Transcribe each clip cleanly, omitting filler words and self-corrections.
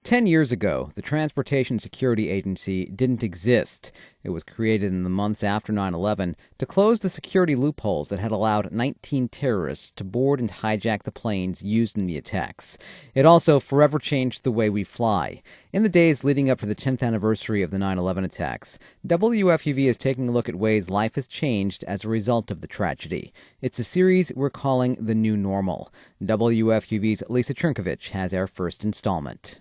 10 years ago, the Transportation Security Agency didn't exist. It was created in the months after 9/11 to close the security loopholes that had allowed 19 terrorists to board and hijack the planes used in the attacks. It also forever changed the way we fly. In the days leading up to the 10th anniversary of the 9/11 attacks, WFUV is taking a look at ways life has changed as a result of the tragedy. It's a series we're calling The New Normal. WFUV's Lisa Trinkovich has our first installment.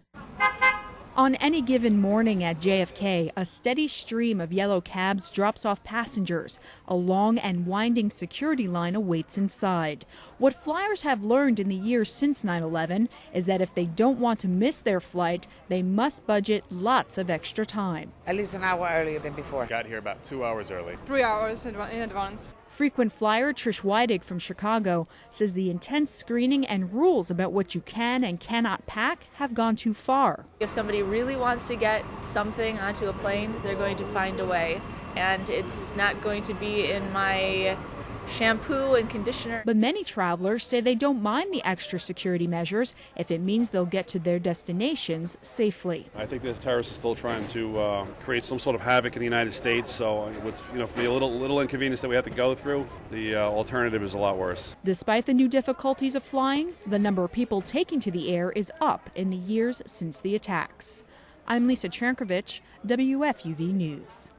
On any given morning at JFK, a steady stream of yellow cabs drops off passengers. A long and winding security line awaits inside. What flyers have learned in the years since 9/11 is that if they don't want to miss their flight, they must budget lots of extra time. At least an hour earlier than before. Got here about 2 hours early. 3 hours in advance. Frequent flyer Trish Weidig from Chicago says the intense screening and rules about what you can and cannot pack have gone too far. If somebody really wants to get something onto a plane, they're going to find a way. And it's not going to be in my shampoo and conditioner. But many travelers say they don't mind the extra security measures if it means they'll get to their destinations safely. I think the terrorists are still trying to create some sort of havoc in the United States. So, for the little inconvenience that we have to go through, the alternative is a lot worse. Despite the new difficulties of flying, the number of people taking to the air is up in the years since the attacks. I'm Lisa Trinkovich, WFUV News.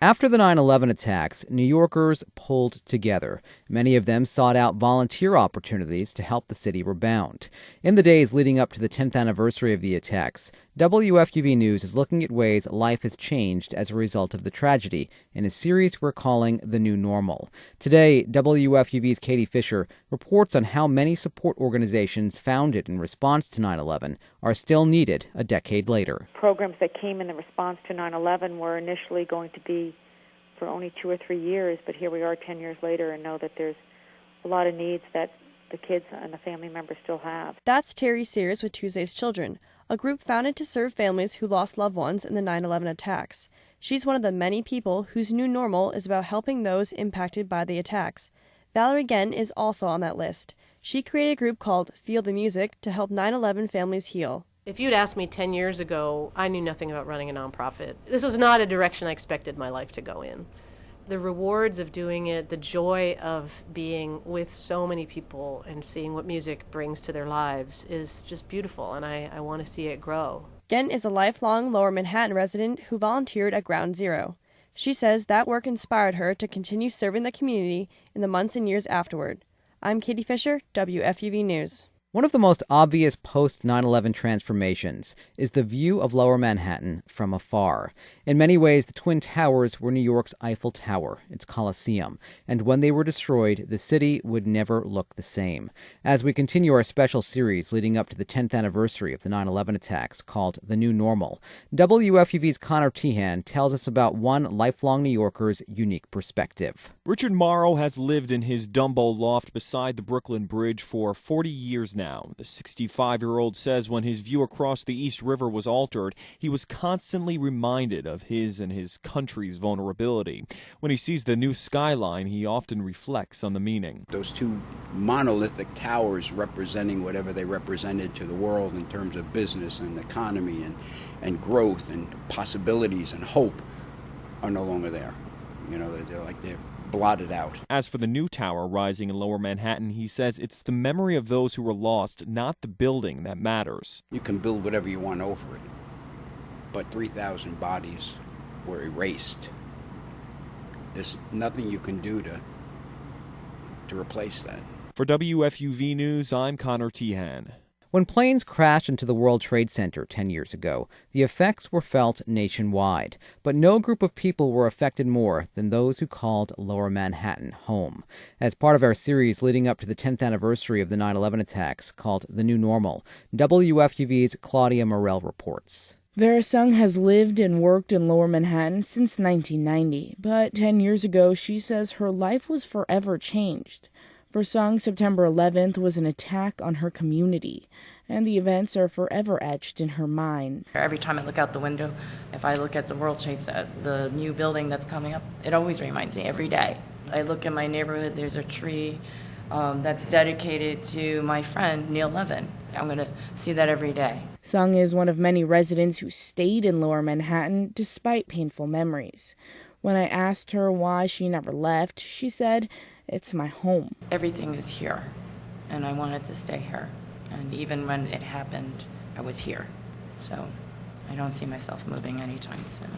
After the 9/11 attacks, New Yorkers pulled together. Many of them sought out volunteer opportunities to help the city rebound. In the days leading up to the 10th anniversary of the attacks, WFUV News is looking at ways life has changed as a result of the tragedy in a series we're calling The New Normal. Today, WFUV's Katie Fisher reports on how many support organizations founded in response to 9/11 are still needed a decade later. Programs that came in the response to 9/11 were initially going to be for only 2 or 3 years, but here we are 10 years later and know that there's a lot of needs that the kids and the family members still have. That's Terry Sears with Tuesday's Children, a group founded to serve families who lost loved ones in the 9/11 attacks. She's one of the many people whose new normal is about helping those impacted by the attacks. Valerie Genn is also on that list. She created a group called Feel the Music to help 9/11 families heal. If you'd asked me 10 years ago, I knew nothing about running a nonprofit. This was not a direction I expected my life to go in. The rewards of doing it, the joy of being with so many people and seeing what music brings to their lives is just beautiful, and I want to see it grow. Genn is a lifelong Lower Manhattan resident who volunteered at Ground Zero. She says that work inspired her to continue serving the community in the months and years afterward. I'm Katie Fisher, WFUV News. One of the most obvious post-9/11 transformations is the view of Lower Manhattan from afar. In many ways, the Twin Towers were New York's Eiffel Tower, its Colosseum, and when they were destroyed, the city would never look the same. As we continue our special series leading up to the 10th anniversary of the 9/11 attacks called The New Normal, WFUV's Connor Tehan tells us about one lifelong New Yorker's unique perspective. Richard Morrow has lived in his Dumbo loft beside the Brooklyn Bridge for 40 years now. The 65-year-old says when his view across the East River was altered, he was constantly reminded of his and his country's vulnerability. When he sees the new skyline, he often reflects on the meaning. Those two monolithic towers representing whatever they represented to the world in terms of business and economy and growth and possibilities and hope are no longer there. They're blotted out. As for the new tower rising in Lower Manhattan, he says it's the memory of those who were lost, not the building, that matters. You can build whatever you want over it, but 3,000 bodies were erased. There's nothing you can do to replace that. For WFUV News, I'm Connor Tehan. When planes crashed into the World Trade Center 10 years ago, the effects were felt nationwide. But no group of people were affected more than those who called Lower Manhattan home. As part of our series leading up to the 10th anniversary of the 9/11 attacks called The New Normal, WFUV's Claudia Morell reports. Vera Sung has lived and worked in Lower Manhattan since 1990, but 10 years ago she says her life was forever changed. For Sung, September 11th was an attack on her community, and the events are forever etched in her mind. Every time I look out the window, if I look at the World Trade Center, the new building that's coming up, it always reminds me every day. I look in my neighborhood, there's a tree that's dedicated to my friend Neil Levin. I'm going to see that every day. Sung is one of many residents who stayed in Lower Manhattan despite painful memories. When I asked her why she never left, she said, "It's my home." Everything is here, and I wanted to stay here. And even when it happened, I was here. So I don't see myself moving anytime soon.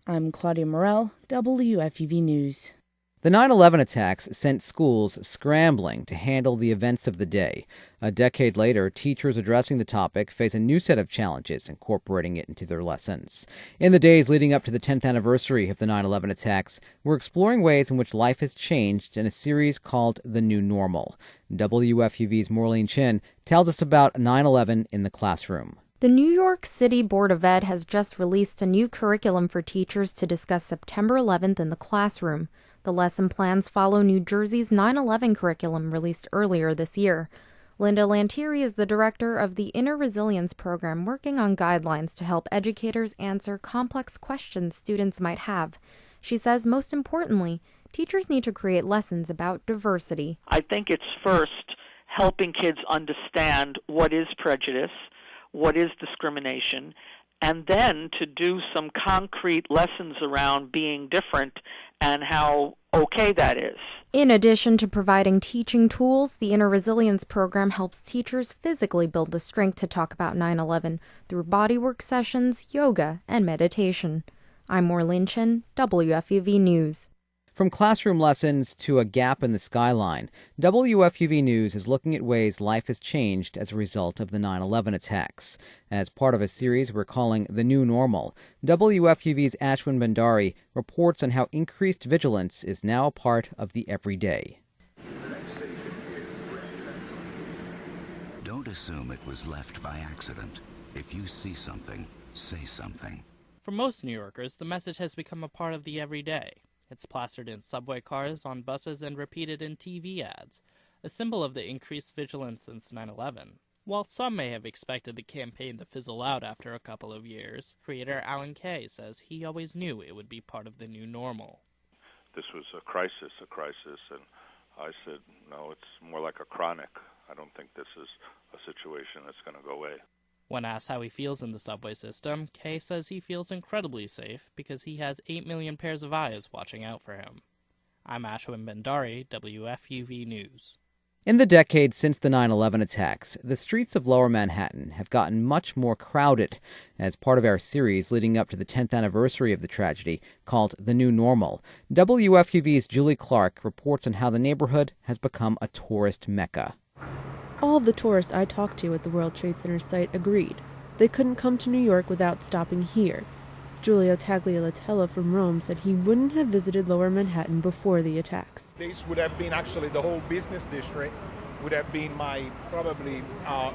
I'm Claudia Morell, WFUV News. The 9/11 attacks sent schools scrambling to handle the events of the day. A decade later, teachers addressing the topic face a new set of challenges incorporating it into their lessons. In the days leading up to the 10th anniversary of the 9/11 attacks, we're exploring ways in which life has changed in a series called The New Normal. WFUV's Maureen Chin tells us about 9/11 in the classroom. The New York City Board of Ed has just released a new curriculum for teachers to discuss September 11th in the classroom. The lesson plans follow New Jersey's 9/11 curriculum released earlier this year. Linda Lantieri is the director of the Inner Resilience Program, working on guidelines to help educators answer complex questions students might have. She says, most importantly, teachers need to create lessons about diversity. I think it's first helping kids understand what is prejudice, what is discrimination, and then to do some concrete lessons around being different and how okay that is. In addition to providing teaching tools, the Inner Resilience Program helps teachers physically build the strength to talk about 9/11 through bodywork sessions, yoga, and meditation. I'm Maureen Chin, WFUV News. From classroom lessons to a gap in the skyline, WFUV News is looking at ways life has changed as a result of the 9/11 attacks. As part of a series we're calling The New Normal, WFUV's Ashwin Bhandari reports on how increased vigilance is now a part of the everyday. Don't assume it was left by accident. If you see something, say something. For most New Yorkers, the message has become a part of the everyday. It's plastered in subway cars, on buses, and repeated in TV ads, a symbol of the increased vigilance since 9/11. While some may have expected the campaign to fizzle out after a couple of years, creator Alan Kay says he always knew it would be part of the new normal. This was a crisis, and I said, no, it's more like a chronic. I don't think this is a situation that's going to go away. When asked how he feels in the subway system, Kay says he feels incredibly safe because he has 8 million pairs of eyes watching out for him. I'm Ashwin Bhandari, WFUV News. In the decades since the 9/11 attacks, the streets of Lower Manhattan have gotten much more crowded. As part of our series leading up to the 10th anniversary of the tragedy, called The New Normal, WFUV's Julie Clark reports on how the neighborhood has become a tourist mecca. All of the tourists I talked to at the World Trade Center site agreed. They couldn't come to New York without stopping here. Giulio Tagliatella from Rome said he wouldn't have visited Lower Manhattan before the attacks. This would have been actually the whole business district would have been my probably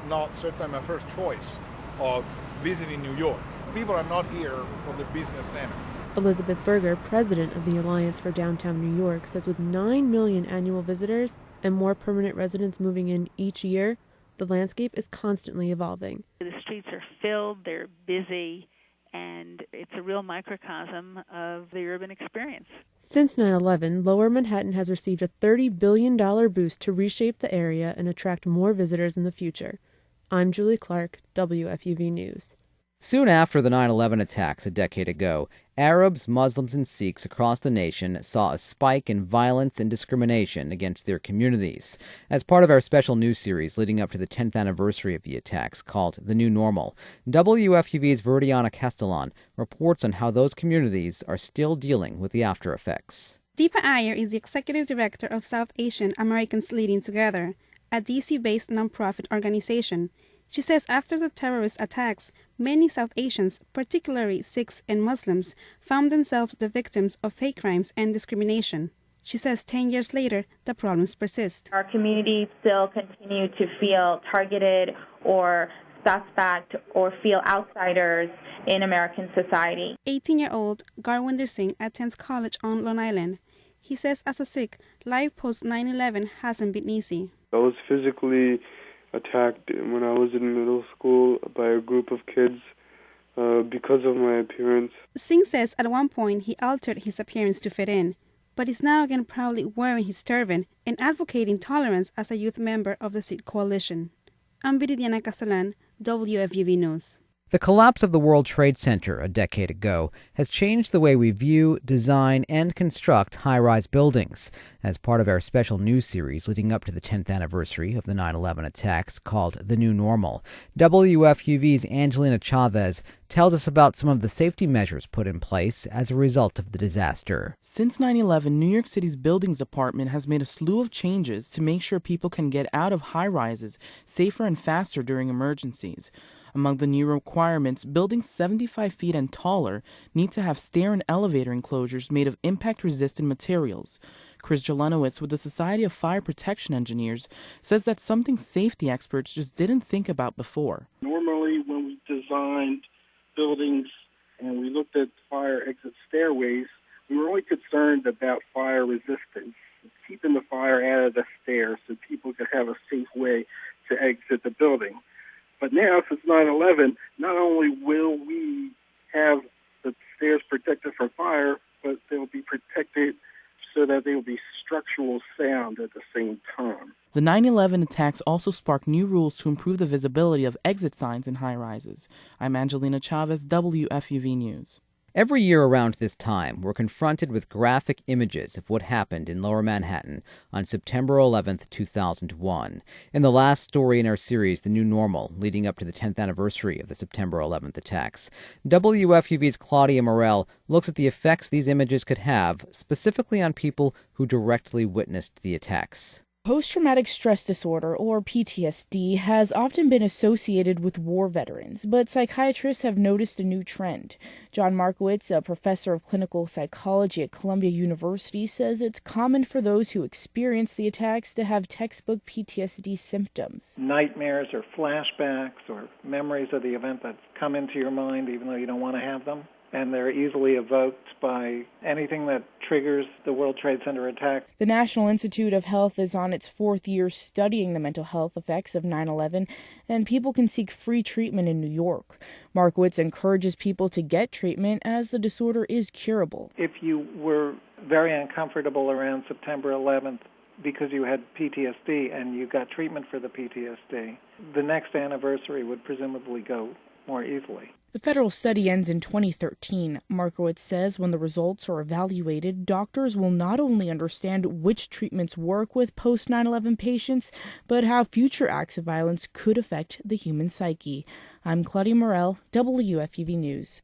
not certainly my first choice of visiting New York. People are not here for the business center. Elizabeth Berger, president of the Alliance for Downtown New York, says with 9 million annual visitors and more permanent residents moving in each year, the landscape is constantly evolving. The streets are filled, they're busy, and it's a real microcosm of the urban experience. Since 9/11, Lower Manhattan has received a $30 billion boost to reshape the area and attract more visitors in the future. I'm Julie Clark, WFUV News. Soon after the 9/11 attacks a decade ago, Arabs, Muslims, and Sikhs across the nation saw a spike in violence and discrimination against their communities. As part of our special news series leading up to the 10th anniversary of the attacks called The New Normal, WFUV's Verdiana Castellan reports on how those communities are still dealing with the after effects. Deepa Iyer is the executive director of South Asian Americans Leading Together, a DC-based nonprofit organization. She says after the terrorist attacks, many South Asians, particularly Sikhs and Muslims, found themselves the victims of hate crimes and discrimination. She says 10 years later, the problems persist. Our communities still continue to feel targeted or suspect or feel outsiders in American society. 18-year-old Garwinder Singh attends college on Long Island. He says as a Sikh, life post 9/11 hasn't been easy. I was physically attacked when I was in middle school by a group of kids because of my appearance. Singh says at one point he altered his appearance to fit in, but is now again proudly wearing his turban and advocating tolerance as a youth member of the Sikh coalition. I'm Viridiana Castellan, WFUV News. The collapse of the World Trade Center a decade ago has changed the way we view, design, and construct high-rise buildings. As part of our special news series leading up to the 10th anniversary of the 9/11 attacks called The New Normal, WFUV's Angelina Chavez tells us about some of the safety measures put in place as a result of the disaster. Since 9/11, New York City's Buildings Department has made a slew of changes to make sure people can get out of high-rises safer and faster during emergencies. Among the new requirements, buildings 75 feet and taller need to have stair and elevator enclosures made of impact-resistant materials. Chris Jelenowitz with the Society of Fire Protection Engineers says that's something safety experts just didn't think about before. Normally, when we designed buildings and we looked at fire exit stairways, we were only concerned about fire resistance, keeping the fire out of the stairs so people could have a safe way to exit the building. But now, since 9/11, not only will we have the stairs protected from fire, but they'll be protected so that they will be structural sound at the same time. The 9/11 attacks also sparked new rules to improve the visibility of exit signs in high-rises. I'm Angelina Chavez, WFUV News. Every year around this time, we're confronted with graphic images of what happened in Lower Manhattan on September 11th, 2001. In the last story in our series, The New Normal, leading up to the 10th anniversary of the September 11th attacks, WFUV's Claudia Morell looks at the effects these images could have, specifically on people who directly witnessed the attacks. Post-traumatic stress disorder, or PTSD, has often been associated with war veterans, but psychiatrists have noticed a new trend. John Markowitz, a professor of clinical psychology at Columbia University, says it's common for those who experience the attacks to have textbook PTSD symptoms. Nightmares or flashbacks or memories of the event that come into your mind even though you don't want to have them. And they're easily evoked by anything that triggers the World Trade Center attack. The National Institute of Health is on its 4th year studying the mental health effects of 9/11, and people can seek free treatment in New York. Markowitz encourages people to get treatment as the disorder is curable. If you were very uncomfortable around September 11th because you had PTSD and you got treatment for the PTSD, the next anniversary would presumably go more easily. The federal study ends in 2013. Markowitz says when the results are evaluated, doctors will not only understand which treatments work with post-9/11 patients, but how future acts of violence could affect the human psyche. I'm Claudia Morell, WFUV News.